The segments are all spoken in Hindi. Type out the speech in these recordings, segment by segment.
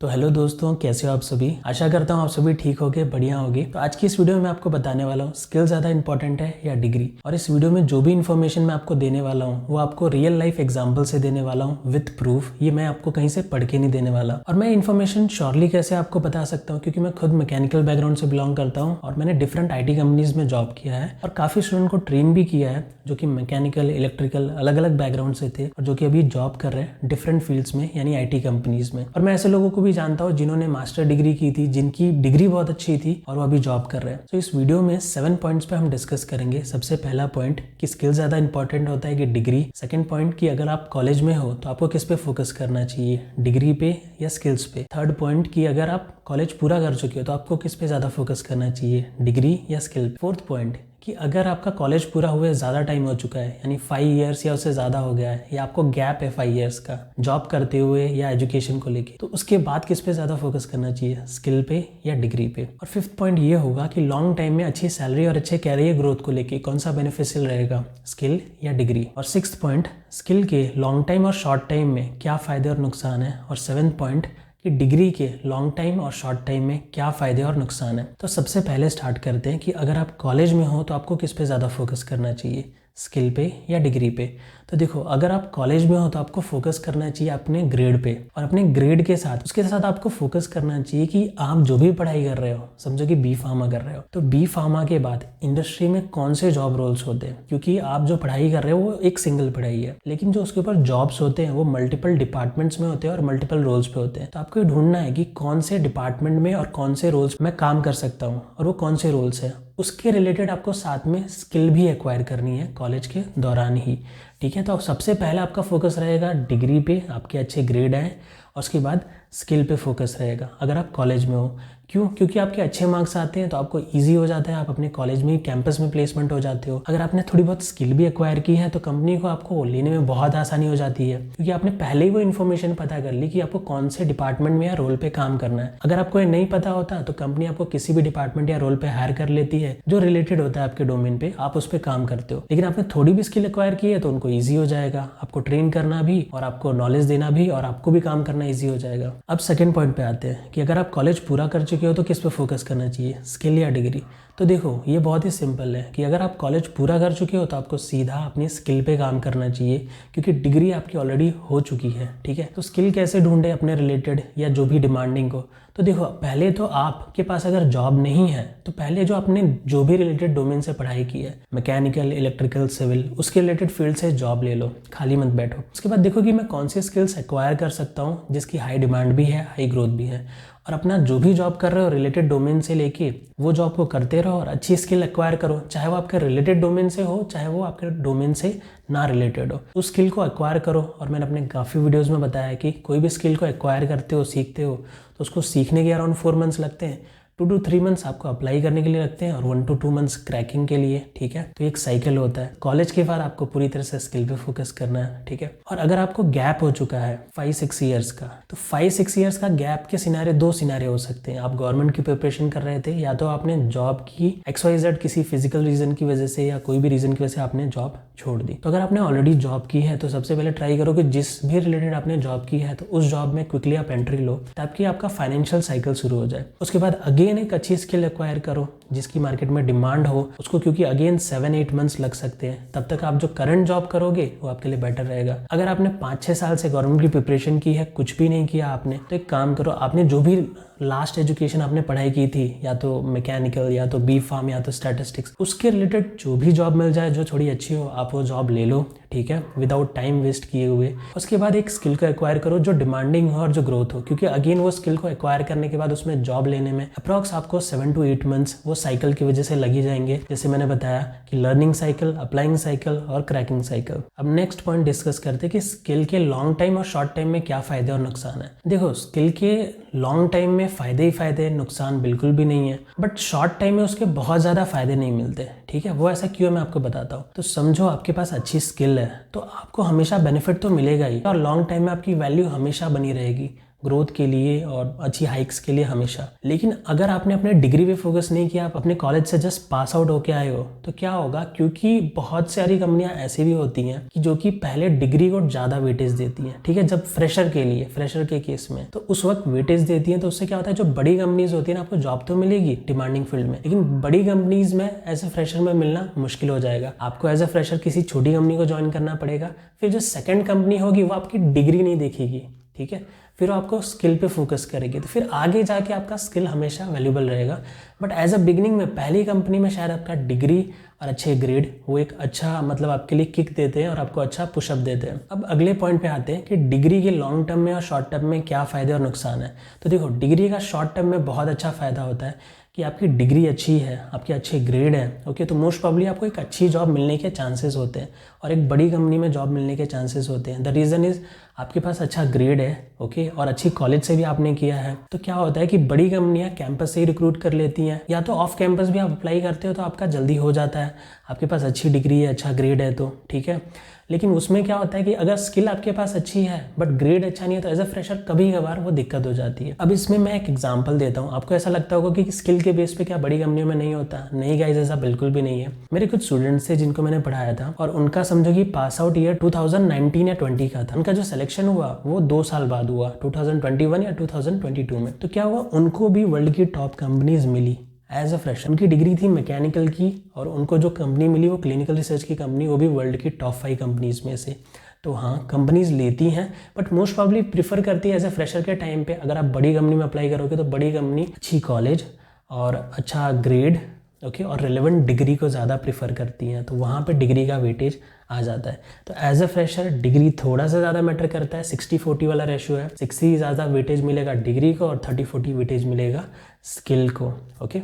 तो हेलो दोस्तों, कैसे हो आप सभी। आशा करता हूँ आप सभी ठीक होगे, बढ़िया होगे। तो आज की इस वीडियो में मैं आपको बताने वाला हूँ स्किल ज़्यादा इंपॉर्टेंट है या डिग्री। और इस वीडियो में जो भी इन्फॉर्मेशन मैं आपको देने वाला हूँ वो आपको रियल लाइफ एग्जाम्पल से देने वाला हूँ विथ प्रूफ। ये मैं आपको कहीं से पढ़ के नहीं देने वाला। और मैं इन्फॉर्मेशन श्योरली कैसे आपको बता सकता हूँ, क्योंकि मैं खुद मैकेनिकल बैकग्राउंड से बिलोंग करता हूँ और मैंने डिफरेंट IT कंपनीज में जॉब किया है और काफ़ी स्टूडेंट को ट्रेन भी किया है जो कि मैकेनिकल, इलेक्ट्रिकल अलग अलग बैकग्राउंड से थे और जो कि अभी जॉब कर रहे हैं डिफरेंट फील्ड्स में, यानी IT कंपनीज में। और मैं ऐसे लोगों को भी जानता हूँ जिन्होंने मास्टर डिग्री की थी, जिनकी डिग्री बहुत अच्छी थी और वो अभी जॉब कर रहे हैं। तो इस वीडियो में 7 पॉइंट्स पे हम डिस्कस करेंगे। सबसे पहला पॉइंट कि स्किल ज़्यादा इंपॉर्टेंट होता है कि डिग्री। सेकंड पॉइंट कि अगर आप कॉलेज में हो तो आपको किस पे फोकस करना चाहिए, डिग्री पे या स्किल्स पे। थर्ड पॉइंट कि अगर आप कॉलेज पूरा कर चुके हो तो आपको किस पे ज़्यादा फोकस करना चाहिए, डिग्री या स्किल पे। फोर्थ पॉइंट कि अगर आपका कॉलेज पूरा हुए ज़्यादा टाइम हो चुका है, यानी 5 ईयर्स या उससे ज़्यादा हो गया है, या आपको गैप है 5 ईयर्स का जॉब करते हुए या एजुकेशन को लेके, तो उसके बाद किस पे ज़्यादा फोकस करना चाहिए, स्किल पे या डिग्री पे। और फिफ्थ पॉइंट ये होगा कि लॉन्ग टाइम में अच्छी सैलरी और अच्छे कैरियर ग्रोथ को लेके कौन सा बेनिफिशियल रहेगा, स्किल या डिग्री। और सिक्स्थ पॉइंट स्किल के लॉन्ग टाइम और शॉर्ट टाइम में क्या फ़ायदे और नुकसान है। और सेवन्थ पॉइंट कि डिग्री के लॉन्ग टाइम और शॉर्ट टाइम में क्या फ़ायदे और नुकसान है। तो सबसे पहले स्टार्ट करते हैं कि अगर आप कॉलेज में हो तो आपको किस पे ज़्यादा फोकस करना चाहिए, स्किल पे या डिग्री पे। तो देखो, अगर आप कॉलेज में हो तो आपको फोकस करना चाहिए अपने ग्रेड पे, और अपने ग्रेड के साथ उसके साथ आपको फोकस करना चाहिए कि आप जो भी पढ़ाई कर रहे हो, समझो कि बी फार्मा कर रहे हो, तो बी फार्मा के बाद इंडस्ट्री में कौन से जॉब रोल्स होते हैं, क्योंकि आप जो पढ़ाई कर रहे हो वो एक सिंगल पढ़ाई है, लेकिन जो उसके ऊपर जॉब्स होते हैं वो मल्टीपल डिपार्टमेंट्स में होते हैं और मल्टीपल रोल्स पे होते हैं। तो आपको ढूंढना है कि कौन से डिपार्टमेंट में और कौन से रोल्स में काम कर सकता हूँ और वो कौन से रोल्स है। उसके रिलेटेड आपको साथ में स्किल भी एक्वायर करनी है कॉलेज के दौरान ही, ठीक है। तो सबसे पहले आपका फोकस रहेगा डिग्री पे, आपके अच्छे ग्रेड आए, और उसके बाद स्किल पे फोकस रहेगा अगर आप कॉलेज में हो। क्यों? क्योंकि आपके अच्छे मार्क्स आते हैं तो आपको इजी हो जाता है, आप अपने कॉलेज में ही कैंपस में प्लेसमेंट हो जाते हो। अगर आपने थोड़ी बहुत स्किल भी एक्वायर की है तो कंपनी को आपको लेने में बहुत आसानी हो जाती है, क्योंकि आपने पहले ही वो इन्फॉर्मेशन पता कर ली कि आपको कौन से डिपार्टमेंट में या रोल पे काम करना है। अगर आपको ये नहीं पता होता तो कंपनी आपको किसी भी डिपार्टमेंट या रोल पे हायर कर लेती है जो रिलेटेड होता है आपके डोमेन पे, आप उस पर काम करते हो। लेकिन आपने थोड़ी भी स्किल एक्वायर की है तो उनको ईजी हो जाएगा आपको ट्रेन करना भी और आपको नॉलेज देना भी, और आपको भी काम करना ईजी हो जाएगा। अब सेकेंड पॉइंट पे आते हैं कि अगर आप कॉलेज पूरा कर चुके हो तो किस पे फोकस करना चाहिए, स्किल या डिग्री। तो देखो, ये बहुत ही सिंपल है कि अगर आप कॉलेज पूरा कर चुके हो तो आपको सीधा अपनी स्किल पे काम करना चाहिए, क्योंकि डिग्री आपकी ऑलरेडी हो चुकी है, ठीक है। तो स्किल कैसे ढूंढे अपने रिलेटेड या जो भी डिमांडिंग को। तो देखो, पहले तो आपके पास अगर जॉब नहीं है तो पहले जो आपने जो भी रिलेटेड डोमेन से पढ़ाई की है, मैकेनिकल, इलेक्ट्रिकल, सिविल, उसके रिलेटेड फील्ड से जॉब ले लो, खाली मत बैठो। उसके बाद देखो कि मैं कौन सी स्किल्स एक्वायर कर सकता हूँ जिसकी हाई डिमांड भी है, हाई ग्रोथ भी है, और अपना जो भी जॉब कर रहे हो रिलेटेड डोमेन से लेके वो जॉब को करते रहो और अच्छी स्किल एक्वायर करो, चाहे वो आपके रिलेटेड डोमेन से हो चाहे वो आपके डोमेन से ना रिलेटेड हो। उस स्किल को एक्वायर करो। और मैंने अपने काफ़ी वीडियोस में बताया कि कोई भी स्किल को एक्वायर करते हो, सीखते हो, तो उसको सीखने के अराउंड 4 मंथ्स लगते हैं, 2 to 3 मंथ्स आपको अप्लाई करने के लिए लगते हैं और 1 to 2 मंथ्स क्रैकिंग के लिए, ठीक है। तो एक साइकिल होता है। कॉलेज के बाद आपको पूरी तरह से स्किल पे फोकस करना है, ठीक है। और अगर आपको गैप हो चुका है 5-6 ईयर्स का, तो 5-6 ईयर्स का गैप के सिनारे 2 सिनारे हो सकते हैं। आप गवर्नमेंट की प्रिपरेशन कर रहे थे, या तो आपने जॉब की XYZ किसी फिजिकल रीजन की वजह से या कोई भी रीजन की वजह से आपने जॉब छोड़ दी। तो अगर आपने ऑलरेडी जॉब की है तो सबसे पहले ट्राई करो कि जिस भी रिलेटेड आपने जॉब की है तो उस जॉब में क्विकली आप एंट्री लो, ताकि आपका फाइनेंशियल साइकिल शुरू हो जाए। उसके बाद अगेन एक अच्छी स्किल एक्वायर करो जिसकी मार्केट में डिमांड हो उसको, क्योंकि अगेन 7-8 मंथ्स लग सकते हैं। तब तक आप जो करंट जॉब करोगे वो आपके लिए बेटर रहेगा। अगर आपने 5-6 साल से गवर्नमेंट की प्रिपरेशन की है, कुछ भी नहीं किया आपने, तो एक काम करो, आपने जो भी लास्ट एजुकेशन आपने पढ़ाई की थी, या तो मैकेनिकल, या तो बी फार्म, या तो स्टैटिस्टिक्स, उसके रिलेटेड जो भी जॉब मिल जाए जो थोड़ी अच्छी हो, आप वो जॉब ले लो, ठीक है, विदाउट टाइम वेस्ट किए हुए। उसके बाद एक स्किल को एक्वायर करो जो डिमांडिंग हो और जो ग्रोथ हो, क्योंकि अगेन वो स्किल को एक्वायर करने के बाद उसमें जॉब लेने में अप्रॉक्स आपको 7 to 8 मंथ्स वो साइकिल की वजह से लगी जाएंगे। जैसे मैंने बताया कि लर्निंग साइकिल, अप्लाइंग साइकिल और क्रैकिंग साइकिल। अब नेक्स्ट पॉइंट डिस्कस करते हैं कि स्किल के लॉन्ग टाइम और शॉर्ट टाइम में क्या फायदे और नुकसान है। देखो, स्किल के लॉन्ग टाइम में फायदे ही फायदे, नुकसान बिल्कुल भी नहीं है, बट शॉर्ट टाइम में उसके बहुत ज़्यादा फायदे नहीं मिलते, ठीक है। वो ऐसा क्यों, मैं आपको बताता हूँ। तो समझो आपके पास अच्छी स्किल है तो आपको हमेशा बेनिफिट तो मिलेगा ही, और लॉन्ग टाइम में आपकी वैल्यू हमेशा बनी रहेगी। ग्रोथ के लिए और अच्छी हाइक्स के लिए हमेशा। लेकिन अगर आपने अपने डिग्री पे फोकस नहीं किया, आप अपने कॉलेज से जस्ट पास आउट होके आए हो, तो क्या होगा, क्योंकि बहुत सारी कंपनियां ऐसी भी होती हैं कि जो कि पहले डिग्री को ज़्यादा वेटेज देती हैं, ठीक है, जब फ्रेशर के केस में तो उस वक्त वेटेज देती हैं। तो उससे क्या होता है, जो बड़ी कंपनीज होती है ना, आपको जॉब तो मिलेगी डिमांडिंग फील्ड में, लेकिन बड़ी कंपनीज में एज ए फ्रेशर में मिलना मुश्किल हो जाएगा। आपको एज ए फ्रेशर किसी छोटी कंपनी को ज्वाइन करना पड़ेगा। फिर जो सेकंड कंपनी होगी वो आपकी डिग्री नहीं देखेगी, ठीक है, फिर आपको स्किल पे फोकस करेगी। तो फिर आगे जाके आपका स्किल हमेशा वैल्यूबल रहेगा। बट एज अ बिगिनिंग में पहली कंपनी में शायद आपका डिग्री और अच्छे ग्रेड वो एक अच्छा मतलब आपके लिए किक देते हैं और आपको अच्छा पुशअप देते हैं। अब अगले पॉइंट पे आते हैं कि डिग्री के लॉन्ग टर्म में और शॉर्ट टर्म में क्या फ़ायदे और नुकसान है। तो देखो, डिग्री का शॉर्ट टर्म में बहुत अच्छा फ़ायदा होता है कि आपकी डिग्री अच्छी है, आपके अच्छे ग्रेड है, ओके, तो मोस्ट प्रॉब्ली आपको एक अच्छी जॉब मिलने के चांसेस होते हैं और एक बड़ी कंपनी में जॉब मिलने के चांसेस होते हैं। द रीज़न इज़ आपके पास अच्छा ग्रेड है, ओके, और अच्छी कॉलेज से भी आपने किया है। तो क्या होता है कि बड़ी कंपनियां कैंपस से ही रिक्रूट कर लेती हैं, या तो ऑफ कैंपस भी आप अप्लाई करते हो तो आपका जल्दी हो जाता है, आपके पास अच्छी डिग्री है, अच्छा ग्रेड है तो ठीक है। लेकिन उसमें क्या होता है कि अगर स्किल आपके पास अच्छी है बट ग्रेड अच्छा नहीं है, तो एज अ फ्रेशर कभी कभार वो दिक्कत हो जाती है। अब इसमें मैं एक एग्जांपल देता हूँ। आपको ऐसा लगता होगा कि स्किल के बेस पे क्या बड़ी कंपनियों में नहीं होता? नहीं गाइस, ऐसा बिल्कुल भी नहीं है। मेरे कुछ स्टूडेंट्स थे जिनको मैंने पढ़ाया था और उनका समझो कि पास आउट ईयर 2019 या 20 का था। उनका जो सिलेक्शन हुआ वो 2 साल बाद हुआ, 2021 या 2022 में। तो क्या हुआ, उनको भी वर्ल्ड की टॉप कंपनीज मिली एज अ फ्रेशर। उनकी डिग्री थी मैकेनिकल की और उनको जो कंपनी मिली वो क्लिनिकल रिसर्च की कंपनी, वो भी वर्ल्ड की टॉप 5 कंपनीज में से। तो हाँ, कंपनीज लेती हैं बट मोस्ट प्रॉब्ली प्रीफर करती है एज अ फ्रेशर के टाइम पे। अगर आप बड़ी कंपनी में अप्लाई करोगे तो बड़ी कंपनी अच्छी कॉलेज और अच्छा ग्रेड, ओके, और रिलेवेंट डिग्री को ज़्यादा प्रीफर करती हैं, तो वहाँ पे डिग्री का वेटेज आ जाता है। तो एज अ फ्रेशर डिग्री थोड़ा सा ज़्यादा मैटर करता है, 60-40 वाला रेशियो है। 60 ज़्यादा वेटेज मिलेगा डिग्री को और 30-40 वेटेज मिलेगा स्किल को, ओके,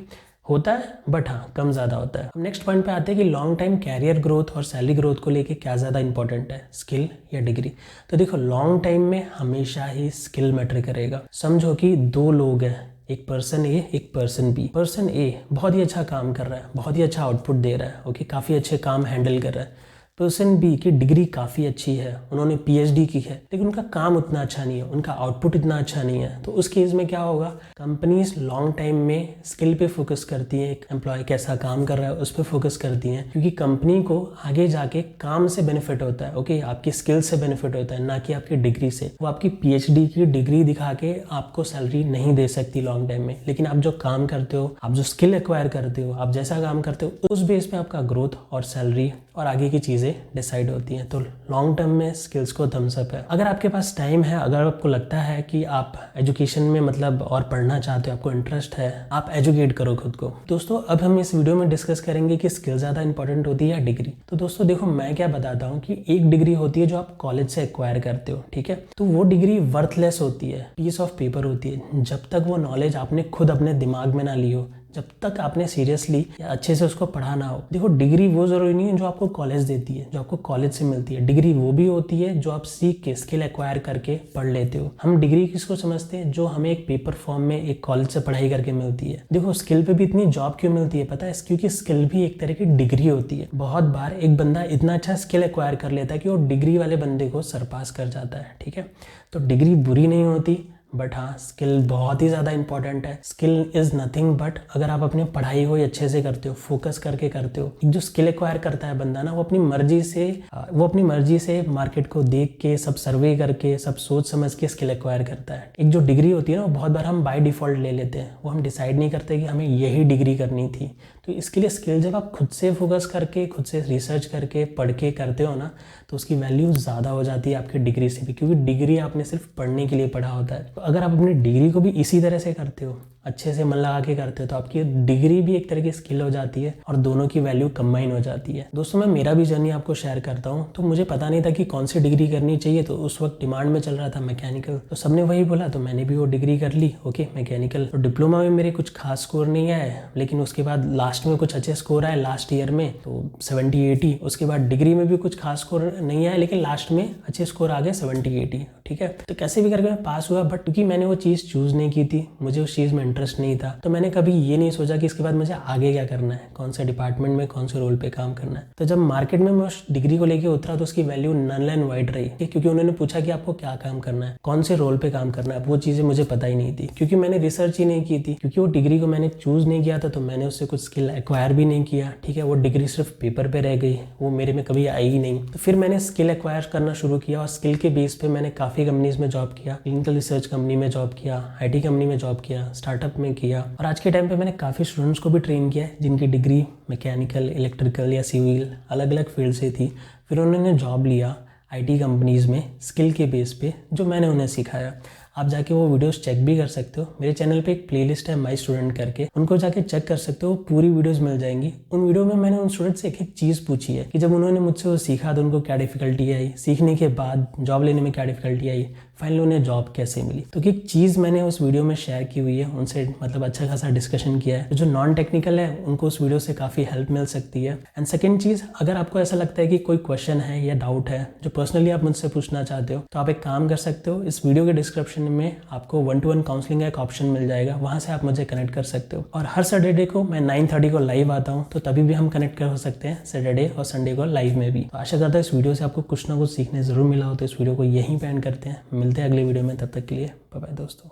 होता है बट हाँ कम ज़्यादा होता है। अब नेक्स्ट पॉइंट पे आते हैं कि लॉन्ग टाइम कैरियर ग्रोथ और सैलरी ग्रोथ को लेके क्या ज़्यादा इंपॉर्टेंट है, स्किल या डिग्री? तो देखो, लॉन्ग टाइम में हमेशा ही स्किल मैटर करेगा। समझो कि 2 लोग हैं, एक पर्सन ए एक पर्सन बी। पर्सन ए बहुत ही अच्छा काम कर रहा है, बहुत ही अच्छा आउटपुट दे रहा है, ओके, काफ़ी अच्छे काम हैंडल कर रहा है। पर्सन बी की डिग्री काफ़ी अच्छी है, उन्होंने पीएचडी की है, लेकिन उनका काम उतना अच्छा नहीं है, उनका आउटपुट इतना अच्छा नहीं है। तो उस केस में क्या होगा, कंपनीज लॉन्ग टाइम में स्किल पे फोकस करती है, एक एम्प्लॉय कैसा काम कर रहा है उस पर फोकस करती हैं, क्योंकि कंपनी को आगे जाके काम से बेनिफिट होता है, ओके, आपकी स्किल से बेनिफिट होता है, ना कि आपकी डिग्री से। वो आपकी पीएचडी की डिग्री दिखा के आपको सैलरी नहीं दे सकती लॉन्ग टाइम में, लेकिन आप जो काम करते हो, आप जो स्किल एक्वायर करते हो, आप जैसा काम करते हो, उस बेस पे आपका ग्रोथ और सैलरी और आगे की चीज़ें डिसाइड होती हैं। तो लॉन्ग टर्म में स्किल्स को थम्स अप है। अगर आपके पास टाइम है, अगर आपको लगता है कि आप एजुकेशन में मतलब और पढ़ना चाहते हो, आपको इंटरेस्ट है, आप एजुकेट करो खुद को। दोस्तों, अब हम इस वीडियो में डिस्कस करेंगे कि स्किल ज़्यादा इंपॉर्टेंट होती है या डिग्री। तो दोस्तों देखो, मैं क्या बताता हूँ कि एक डिग्री होती है जो आप कॉलेज से एक्वायर करते हो, ठीक है, तो वो डिग्री वर्थलेस होती है, पीस ऑफ पेपर होती है, जब तक वो नॉलेज आपने खुद अपने दिमाग में ना ली हो, जब तक आपने सीरियसली या अच्छे से उसको पढ़ा ना हो। देखो, डिग्री वो जरूरी नहीं है जो आपको कॉलेज देती है, जो आपको कॉलेज से मिलती है। डिग्री वो भी होती है जो आप सीख के, स्किल एक्वायर करके पढ़ लेते हो। हम डिग्री किसको समझते हैं, जो हमें एक पेपर फॉर्म में एक कॉलेज से पढ़ाई करके मिलती है। देखो, स्किल पे भी इतनी जॉब क्यों मिलती है पता है? क्योंकि स्किल भी एक तरह की डिग्री होती है। बहुत बार एक बंदा इतना अच्छा स्किल एक्वायर कर लेता है कि वो डिग्री वाले बंदे को सरपास कर जाता है, ठीक है। तो डिग्री बुरी नहीं होती, बट हाँ, स्किल बहुत ही ज़्यादा इंपॉर्टेंट है। स्किल इज़ नथिंग बट, अगर आप अपनी पढ़ाई को अच्छे से करते हो, फोकस करके करते हो, एक जो स्किल एक्वायर करता है बंदा ना, वो अपनी मर्जी से मार्केट को देख के, सब सर्वे करके, सब सोच समझ के स्किल एक्वायर करता है। एक जो डिग्री होती है ना, वो बहुत बार हम बाय डिफॉल्ट ले लेते हैं, वो हम डिसाइड नहीं करते कि हमें यही डिग्री करनी थी। तो इसके लिए स्किल जब आप खुद से फोकस करके, खुद से रिसर्च करके, पढ़ के करते हो ना, तो उसकी वैल्यू ज़्यादा हो जाती है आपकी डिग्री से भी, क्योंकि डिग्री आपने सिर्फ पढ़ने के लिए पढ़ा होता है। तो अगर आप अपनी डिग्री को भी इसी तरह से करते हो, अच्छे से मन लगा के करते हो, तो आपकी डिग्री भी एक तरह की स्किल हो जाती है और दोनों की वैल्यू कंबाइन हो जाती है। दोस्तों, मैं मेरा भी जर्नी आपको शेयर करता हूँ। तो मुझे पता नहीं था कि कौन सी डिग्री करनी चाहिए, तो उस वक्त डिमांड में चल रहा था मैकेनिकल, तो सबने वही बोला, तो मैंने भी वो डिग्री कर ली, ओके, मैकेनिकल। तो डिप्लोमा में मेरे कुछ खास स्कोर नहीं आए, लेकिन उसके बाद लास्ट लास्ट में कुछ अच्छे स्कोर आए लास्ट ईयर में, तो 70-80। उसके बाद डिग्री में भी कुछ खास स्कोर नहीं आया, लेकिन लास्ट में अच्छे स्कोर आ गए 70-80। ठीक है, तो कैसे भी करके मैं पास हुआ, बट क्योंकि मैंने वो चीज़ चूज़ नहीं की थी, मुझे उस चीज़ में इंटरेस्ट नहीं था, तो मैंने कभी ये नहीं सोचा कि इसके बाद मुझे आगे क्या करना है, कौन से डिपार्टमेंट में कौन से रोल पे काम करना है। तो जब मार्केट में मैं उस डिग्री को लेके उतरा तो उसकी वैल्यू नल एंड वाइड रही, क्योंकि उन्होंने पूछा कि आपको क्या काम करना है, कौन से रोल पे काम करना है। वो चीज़ें मुझे पता ही नहीं थी, क्योंकि मैंने रिसर्च ही नहीं की थी, क्योंकि वो डिग्री को मैंने चूज़ नहीं किया था, तो मैंने उससे कुछ स्किल एक्वायर भी नहीं किया। ठीक है, वो डिग्री सिर्फ पेपर पे रह गई, वो मेरे में कभी आई ही नहीं। तो फिर मैंने स्किल एक्वायर करना शुरू किया और स्किल के बेस पे मैंने काफ़ी कंपनीज में जॉब किया, क्लिनिकल रिसर्च कंपनी में जॉब किया, IT कंपनी में जॉब किया, स्टार्टअप में किया। और आज के टाइम पे मैंने काफ़ी स्टूडेंट्स को भी ट्रेन किया है जिनकी डिग्री मैकेनिकल, इलेक्ट्रिकल या सिविल अलग अलग फील्ड से थी। फिर उन्होंने जॉब लिया IT कंपनीज़ में स्किल के बेस पे, जो मैंने उन्हें सिखाया। आप जाके वो वीडियोस चेक भी कर सकते हो, मेरे चैनल पे एक प्लेलिस्ट है माय स्टूडेंट करके, उनको जाके चेक कर सकते हो, पूरी वीडियोस मिल जाएंगी। उन वीडियो में मैंने उन स्टूडेंट से एक एक चीज़ पूछी है कि जब उन्होंने मुझसे वो सीखा तो उनको क्या डिफिकल्टी आई, सीखने के बाद जॉब लेने में क्या डिफिकल्टी आई, फाइनली उन्हें जॉब कैसे मिली। तो एक चीज़ मैंने उस वीडियो में शेयर की हुई है, उनसे मतलब अच्छा खासा डिस्कशन किया है। तो जो नॉन टेक्निकल है उनको उस वीडियो से काफ़ी हेल्प मिल सकती है। एंड सेकेंड चीज़, अगर आपको ऐसा लगता है कि कोई क्वेश्चन है या डाउट है जो पर्सनली आप मुझसे पूछना चाहते हो, तो आप एक काम कर सकते हो, इस वीडियो के डिस्क्रिप्शन में आपको 1-to-1 काउंसलिंग का एक ऑप्शन मिल जाएगा, वहाँ से आप मुझे कनेक्ट कर सकते हो। और हर सैटरडे को मैं 9:30 को लाइव आता हूँ, तो तभी भी हम कनेक्ट कर हो सकते हैं, सैटरडे और संडे को लाइव में भी। तो आशा करता हूँ इस वीडियो से आपको कुछ ना कुछ सीखने ज़रूर मिला हो। तो इस वीडियो को यहीं पे एंड करते हैं, मिलते हैं अगले वीडियो में, तब तक के लिए बाय बाय दोस्तों।